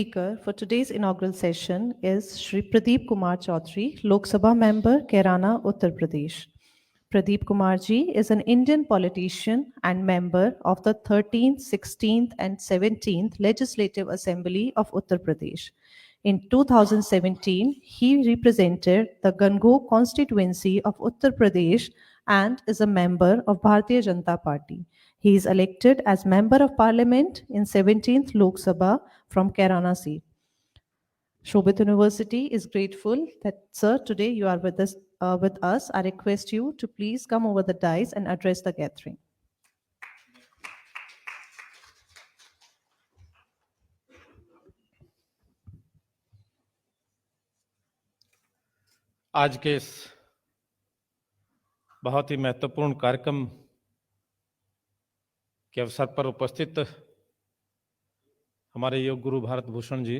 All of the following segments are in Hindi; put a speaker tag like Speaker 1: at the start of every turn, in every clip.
Speaker 1: Speaker for today's inaugural session is Shri Pradeep Kumar Chaudhary, Lok Sabha member, Kairana, Uttar Pradesh. Pradeep Kumar ji is an Indian politician and member of the 13th, 16th, and 17th Legislative Assembly of Uttar Pradesh. In 2017, he represented the Gangok constituency of Uttar Pradesh and is a member of Bharatiya Janata Party. He is elected as Member of Parliament in 17th Lok Sabha from Kairana seat. Shobit University is grateful that, sir, today you are with us. I request you to please come over the dais and address the gathering.
Speaker 2: आज के इस बहुत ही महत्वपूर्ण कार्यक्रम के अवसर पर उपस्थित हमारे योग गुरु भारत भूषण जी,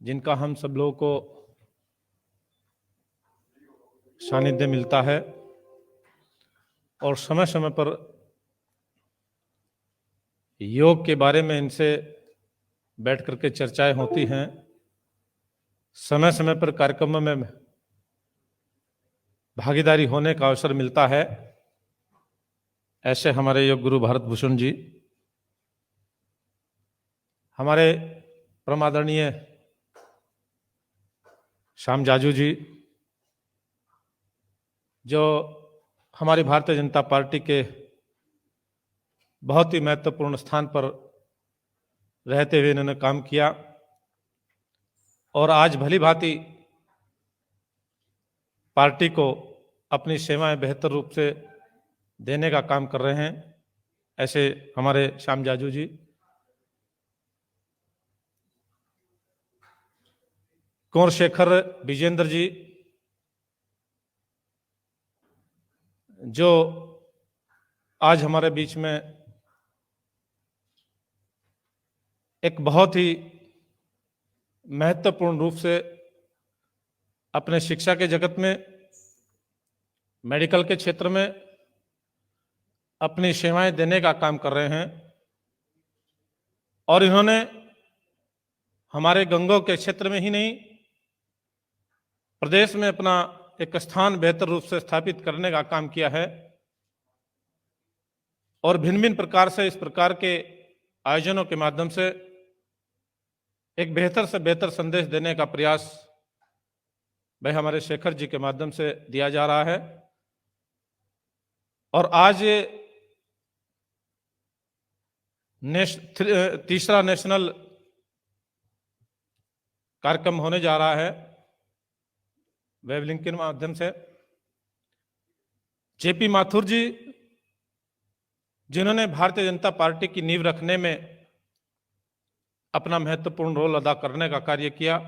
Speaker 2: जिनका हम सब लोगों को सानिध्य मिलता है और समय समय पर योग के बारे में इनसे बैठ करके चर्चाएं होती हैं, समय समय पर कार्यक्रमों में भागीदारी होने का अवसर मिलता है। ऐसे हमारे योग गुरु भारत भूषण जी, हमारे परमादरणीय श्याम जाजू जी, जो हमारी भारतीय जनता पार्टी के बहुत ही महत्वपूर्ण स्थान पर रहते हुए इन्होंने काम किया और आज भली भांति पार्टी को अपनी सेवाएं बेहतर रूप से देने का काम कर रहे हैं। ऐसे हमारे श्याम जाजू जी, कुंवर शेखर विजेंद्र जी, जो आज हमारे बीच में एक बहुत ही महत्वपूर्ण रूप से अपने शिक्षा के जगत में, मेडिकल के क्षेत्र में अपनी सेवाएं देने का काम कर रहे हैं और इन्होंने हमारे गंगों के क्षेत्र में ही नहीं, प्रदेश में अपना एक स्थान बेहतर रूप से स्थापित करने का काम किया है और भिन्न भिन्न प्रकार से इस प्रकार के आयोजनों के माध्यम से एक बेहतर से बेहतर संदेश देने का प्रयास भाई हमारे शेखर जी के माध्यम से दिया जा रहा है। और आज ये तीसरा नेशनल कार्यक्रम होने जा रहा है वेब लिंक के माध्यम से। जेपी माथुर जी, जिन्होंने भारतीय जनता पार्टी की नींव रखने में अपना महत्वपूर्ण रोल अदा करने का कार्य किया,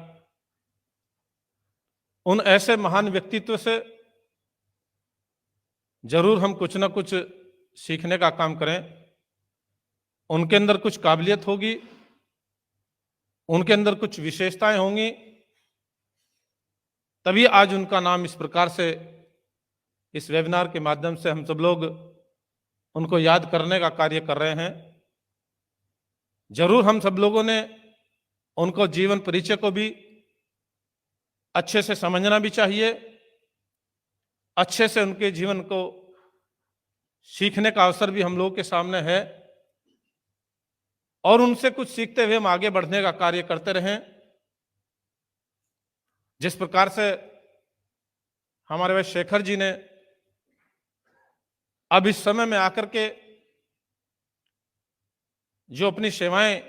Speaker 2: उन ऐसे महान व्यक्तित्व से जरूर हम कुछ ना कुछ सीखने का काम करें। उनके अंदर कुछ काबिलियत होगी, उनके अंदर कुछ विशेषताएं होंगी, तभी आज उनका नाम इस प्रकार से इस वेबिनार के माध्यम से हम सब लोग उनको याद करने का कार्य कर रहे हैं। जरूर हम सब लोगों ने उनको जीवन परिचय को भी अच्छे से समझना भी चाहिए, अच्छे से उनके जीवन को सीखने का अवसर भी हम लोगों के सामने है और उनसे कुछ सीखते हुए हम आगे बढ़ने का कार्य करते रहें। जिस प्रकार से हमारे भाई शेखर जी ने अब इस समय में आकर के जो अपनी सेवाएं,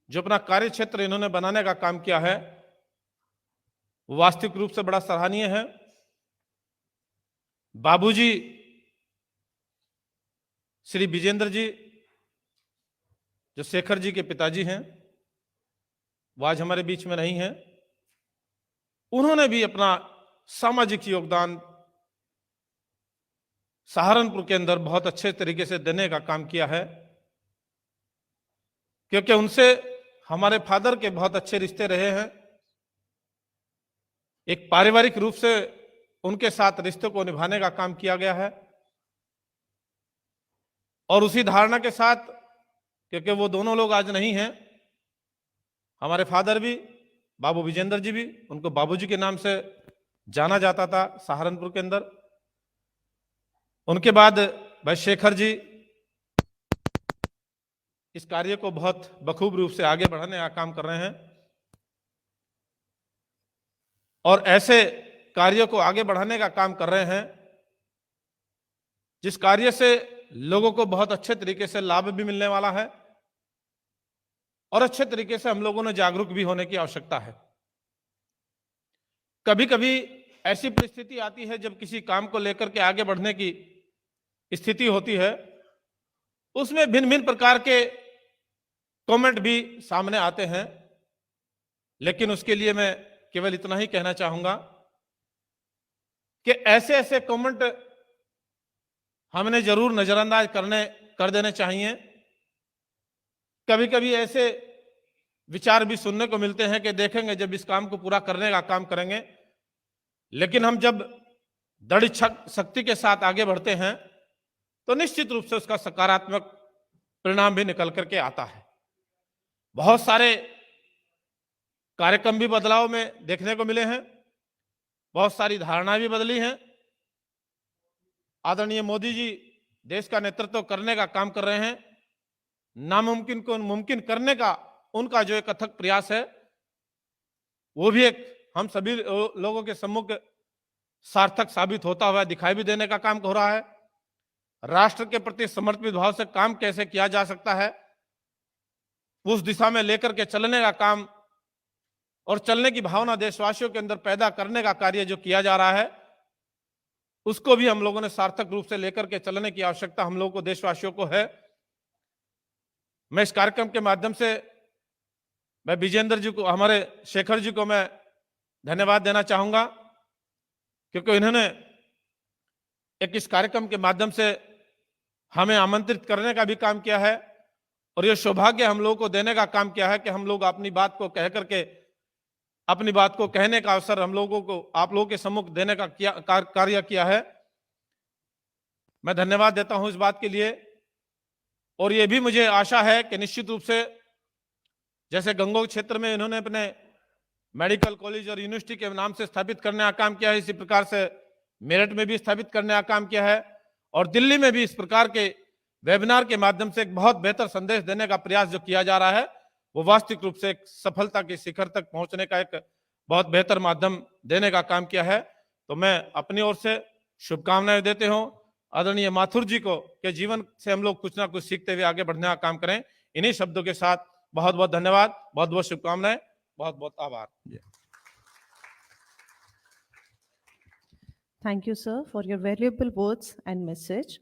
Speaker 2: जो अपना कार्य क्षेत्र इन्होंने बनाने का काम किया है, वो वास्तविक रूप से बड़ा सराहनीय है। बाबूजी श्री विजेंद्र जी, जो शेखर जी के पिताजी हैं, वो आज हमारे बीच में नहीं हैं। उन्होंने भी अपना सामाजिक योगदान सहारनपुर के अंदर बहुत अच्छे तरीके से देने का काम किया है, क्योंकि उनसे हमारे फादर के बहुत अच्छे रिश्ते रहे हैं। एक पारिवारिक रूप से उनके साथ रिश्ते को निभाने का काम किया गया है और उसी धारणा के साथ क्योंकि वो दोनों लोग आज नहीं हैं। हमारे फादर भी, बाबू विजेंद्र जी भी, उनको बाबूजी के नाम से जाना जाता था सहारनपुर के अंदर। उनके बाद भाई शेखर जी इस कार्य को बहुत बखूब रूप से आगे बढ़ाने का काम कर रहे हैं, और ऐसे कार्यों को आगे बढ़ाने का काम कर रहे हैं जिस कार्य से लोगों को बहुत अच्छे तरीके से लाभ भी मिलने वाला है, और अच्छे तरीके से हम लोगों ने जागरूक भी होने की आवश्यकता है। कभी कभी ऐसी परिस्थिति आती है जब किसी काम को लेकर के आगे बढ़ने की स्थिति होती है, उसमें भिन्न भिन्न प्रकार के कमेंट भी सामने आते हैं, लेकिन उसके लिए मैं केवल इतना ही कहना चाहूंगा कि ऐसे ऐसे कमेंट हमने जरूर नजरअंदाज कर देने चाहिए। कभी कभी ऐसे विचार भी सुनने को मिलते हैं कि देखेंगे जब इस काम को पूरा करने का काम करेंगे, लेकिन हम जब दृढ़ शक्ति के साथ आगे बढ़ते हैं तो निश्चित रूप से उसका सकारात्मक परिणाम भी निकल करके आता है। बहुत सारे कार्यक्रम भी बदलाव में देखने को मिले हैं, बहुत सारी धारणाएं भी बदली हैं। आदरणीय मोदी जी देश का नेतृत्व करने का काम कर रहे हैं। नामुमकिन को मुमकिन करने का उनका जो एक अथक प्रयास है, वो भी एक हम सभी लोगों के सम्मुख सार्थक साबित होता हुआ दिखाई भी देने का काम हो रहा है। राष्ट्र के प्रति समर्पित भाव से काम कैसे किया जा सकता है, उस दिशा में लेकर के चलने का काम और चलने की भावना देशवासियों के अंदर पैदा करने का कार्य जो किया जा रहा है, उसको भी हम लोगों ने सार्थक रूप से लेकर के चलने की आवश्यकता हम लोगों को, देशवासियों को है। मैं इस कार्यक्रम के माध्यम से मैं विजेंद्र जी को, हमारे शेखर जी को मैं धन्यवाद देना चाहूंगा, क्योंकि इन्होंने एक इस कार्यक्रम के माध्यम से हमें आमंत्रित करने का भी काम किया है, और यह सौभाग्य हम लोगों को देने का काम किया है कि हम लोग अपनी बात को कह करके, अपनी बात को कहने का अवसर हम लोगों को आप लोगों के सम्मुख देने का कार्य किया है। मैं धन्यवाद देता हूं इस बात के लिए। और यह भी मुझे आशा है कि निश्चित रूप से जैसे गंगोह क्षेत्र में इन्होंने अपने मेडिकल कॉलेज और यूनिवर्सिटी के नाम से स्थापित करने का काम किया है, इसी प्रकार से मेरठ में भी स्थापित करने का काम किया है, और दिल्ली में भी इस प्रकार के वेबिनार के माध्यम से एक बहुत बेहतर संदेश देने का प्रयास जो किया जा रहा है, वो वास्तविक रूप से एक सफलता के शिखर तक पहुंचने का एक बहुत बेहतर माध्यम देने का काम किया है। तो मैं अपनी ओर से शुभकामनाएं देते हूं आदरणीय माथुर जी को कि जीवन से हम लोग कुछ ना कुछ सीखते हुए आगे बढ़ने का काम करें। इन्हीं शब्दों के साथ बहुत बहुत धन्यवाद, बहुत बहुत शुभकामनाएं, बहुत बहुत आभार।
Speaker 1: Thank you, sir, for your valuable words and message.